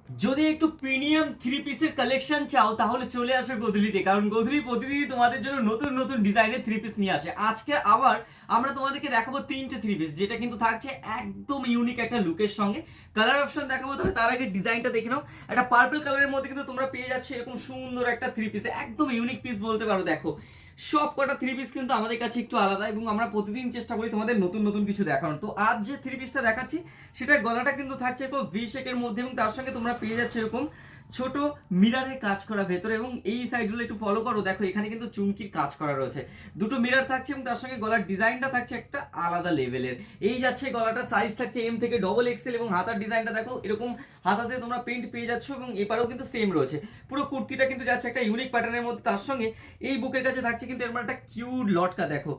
যদি একটু premium three পিসের কালেকশন চাও তাহলে চলে আসো গোধূলিতে, কারণ গোধূলি প্রতিদিনই তোমাদের জন্য নতুন নতুন ডিজাইনের থ্রি পিস নিয়ে আসে। আজকে আবার আমরা তোমাদেরকে দেখাবো তিনটে থ্রি পিস, যেটা কিন্তু থাকছে একদম ইউনিক একটা লুকের সঙ্গে। কালার অপশন দেখাবো, তবে তার আগে ডিজাইনটা দেখে নাও। একটা পার্পল কালারের মধ্যে কিন্তু তোমরা পেয়ে যাচ্ছ এরকম সুন্দর একটা থ্রি পিস, একদম ইউনিক পিস বলতে পারো। দেখো সব কটা থ্রি পিস কিন্তু আমাদের কাছে একটু আলাদা, এবং আমরা প্রতিদিন চেষ্টা করি তোমাদের নতুন নতুন কিছু দেখানোর। তো আজ যে থ্রি পিসটা দেখাচ্ছি সেটার গলাটা কিন্তু থাকছে এরকম ভি শেকের মধ্যে, এবং তার সঙ্গে তোমরা পেয়ে যাচ্ছে এরকম ছোট মিরারে কাজ করা ভেতরে, এবং এই সাইডগুলো একটু ফলো করো। দেখো এখানে কিন্তু চুমকির কাজ করা রয়েছে, দুটো মিরার থাকছে, এবং তার সঙ্গে গলার ডিজাইনটা থাকছে একটা আলাদা লেভেলের। এই যাচ্ছে গলাটা, সাইজ থাকছে এম থেকে ডবল এক্সেল, এবং হাতার ডিজাইনটা দেখো এরকম হাতাতে তোমরা প্রিন্ট পেয়ে যাচ্ছ, এবং এপারেও কিন্তু সেম রয়েছে। পুরো কুর্তিটা কিন্তু যাচ্ছে একটা ইউনিক প্যাটার্নের মধ্যে। তার সঙ্গে এই বুকের কাছে থাকছে কিন্তু এরকম একটা কিউট লটকা। দেখো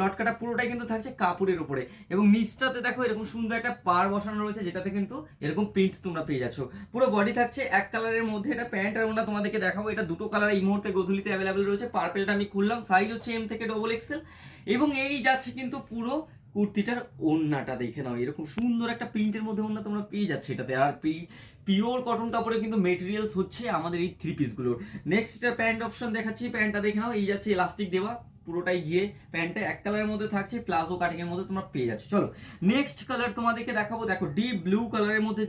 লটকাটা পুরোটাই কিন্তু থাকছে কাপড়ের উপরে, এবং নিচটাতে দেখো এরকম সুন্দর একটা পার বসানো রয়েছে, যেটাতে কিন্তু এরকম প্রিন্ট তোমরা পেয়ে যাচ্ছ। পুরো বডি থাকছে এক কালারের মধ্যে। এটা প্যান্ট আর ওড়না তোমাদেরকে দেখাবো, এটা দুটো কালার এই মুহূর্তে গোধূলিতে অ্যাভেলেবেল রয়েছে। পার্পেলটা আমি খুললাম, সাইজ হচ্ছে এম থেকে ডবল এক্সেল, এবং এই যাচ্ছে কিন্তু পুরো কুর্তিটার ওড়নাটা দেখে নাও, এরকম সুন্দর একটা প্রিন্টের মধ্যে ওড়না তোমরা পেয়ে যাচ্ছে এটাতে। আর পিওর কটন কাপড়ে কিন্তু মেটেরিয়ালস হচ্ছে আমাদের এই থ্রি পিসগুলোর। নেক্সট এটা প্যান্ট অপশন দেখাচ্ছি, প্যান্টটা দেখে নাও, এই যাচ্ছে ইলাস্টিক দেওয়া পুরোটাই গিয়ে প্যান্টটা এক কালারের মধ্যে থাকছে, প্লাজো কাটিং এর মধ্যে তোমরা পেয়ে যাচ্ছ। চলো নেক্সট কালার তোমাদেরকে দেখাবো। দেখো ডিপ ব্লু কালারের মধ্যে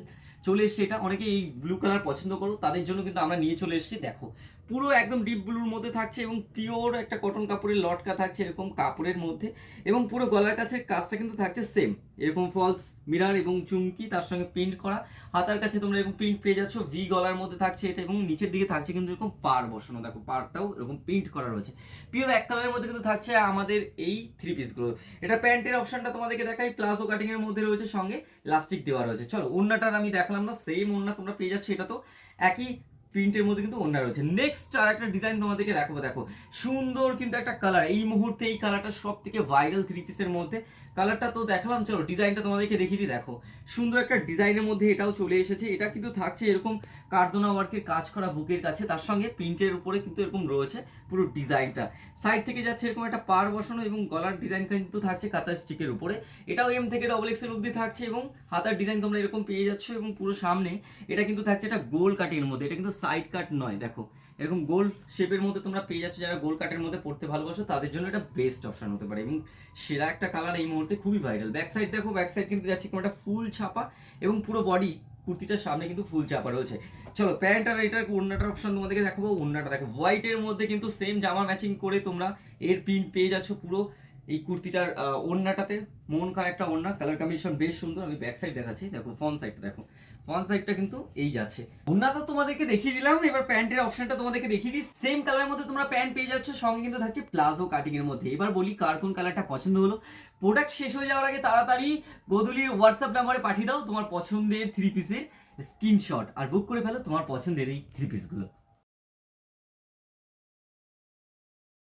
চলে এসছে এটা, অনেকে এই ব্লু কালার পছন্দ করো, তাদের জন্য কিন্তু আমরা নিয়ে চলে এসেছি। দেখো পুরো একদম ডিপ ব্লুর মধ্যে থাকছে, এবং পিওর একটা কটন কাপড়ের লটকা থাকছে এরকম কাপড়ের মধ্যে, এবং পুরো গলার কাছে কাজটা কিন্তু থাকছে সেম এরকম ফলস মিরার এবং চুমকি, তার সঙ্গে প্রিন্ট করা। হাতার কাছে তোমরা এরকম প্রিন্ট পেয়ে যাচ্ছ, ভি গলার মধ্যে থাকছে এটা, এবং নিচের দিকে থাকছে কিন্তু এরকম পার বসানো। দেখো পারটাও এরকম প্রিন্ট করা রয়েছে, পিওর এক কালারের মধ্যে কিন্তু থাকছে আমাদের এই থ্রি পিসগুলো। এটা প্যান্টের অপশনটা তোমাদেরকে দেখাই, প্লাজো কাটিং এর মধ্যে রয়েছে, সঙ্গে ইলাস্টিক দেওয়া রয়েছে। চলো ওড়নাটার আমি দেখালাম না, সেম ওড়না তোমরা পেয়ে যাচ্ছ, এটা তো একই প্রিন্টের মধ্যে কিন্তু ওড়না রয়েছে। নেক্সট আর একটা ডিজাইন তোমাদেরকে দেখাবো। দেখো সুন্দর কিন্তু একটা কালার, এই মুহূর্তে এই কালারটা সব থেকে ভাইরাল থ্রি পিসের মধ্যে। কালারটা তো দেখালাম, চলো ডিজাইনটা তোমাদেরকে দেখিয়ে দিই। দেখো সুন্দর একটা ডিজাইনের মধ্যে এটাও চলে এসেছে। এটা কিন্তু থাকছে এরকম কার্দোনা ওয়ার্কের কাজ করা বুকের কাছে, তার সঙ্গে প্রিন্টের উপরে কিন্তু এরকম রয়েছে পুরো ডিজাইনটা। সাইড থেকে যাচ্ছে এরকম একটা পার বসানো, এবং গলার ডিজাইন কিন্তু থাকছে কাঁথা স্টিকের উপরে, এটাও এম থেকে ডবল এক্সেল অবধি থাকছে, এবং হাতার ডিজাইন তোমরা এরকম পেয়ে যাচ্ছ, এবং পুরো সামনে এটা কিন্তু থাকছে একটা গোল কাটের মধ্যে, এটা কিন্তু সাইড কাট নয়। দেখো এরকম গোল শেপের মধ্যে তোমরা পেয়ে যাচ্ছ, যারা গোল কাটের মধ্যে পড়তে ভালোবাসো তাদের জন্য এটা বেস্ট অপশন হতে পারে, এবং সেরা একটা কালার এই মুহূর্তে খুবই ভাইরাল। ব্যাক সাইড দেখো, ব্যাক সাইড কিন্তু যাচ্ছে কোনো একটা ফুল ছাপা, এবং পুরো বডি কুর্তিটার সামনে কিন্তু ফুল চাপা রয়েছে। চলো প্যান্ট আর এটার ওড়নাটার অপশন তোমাদেরকে দেখাবো। ওড়নাটা দেখো হোয়াইটের মধ্যে কিন্তু সেম জামা ম্যাচিং করে তোমরা এর প্রিন্ট পেয়ে যাচ্ছ পুরো এই কুর্তিটার ওড়নাটাতে। মন খারাপ একটা ওড়না, কালার কম্বিনেশন বেশ সুন্দর। আমি ব্যাক সাইড দেখাচ্ছি, দেখো ফ্রন্ট সাইডটা দেখো, ফ্রন্ট সাইডটা কিন্তু এই যাচ্ছে। ওড়নাটা তোমাদেরকে দেখিয়ে দিলাম, এবার প্যান্টের অপশনটা তোমাদেরকে দেখিয়ে দিই। সেম কালারের মধ্যে তোমরা প্যান্ট পেয়ে যাচ্ছ, সঙ্গে কিন্তু থাকছে প্লাজো কাটিং এর মধ্যে। এবার বলি কার কোন কালারটা পছন্দ হলো। প্রোডাক্ট শেষ হয়ে যাওয়ার আগে তাড়াতাড়ি গোধূলির হোয়াটসঅ্যাপ নাম্বারে পাঠিয়ে দাও তোমার পছন্দের থ্রি পিসের স্ক্রিনশট, আর বুক করে ফেলো তোমার পছন্দের এই থ্রি পিসগুলো।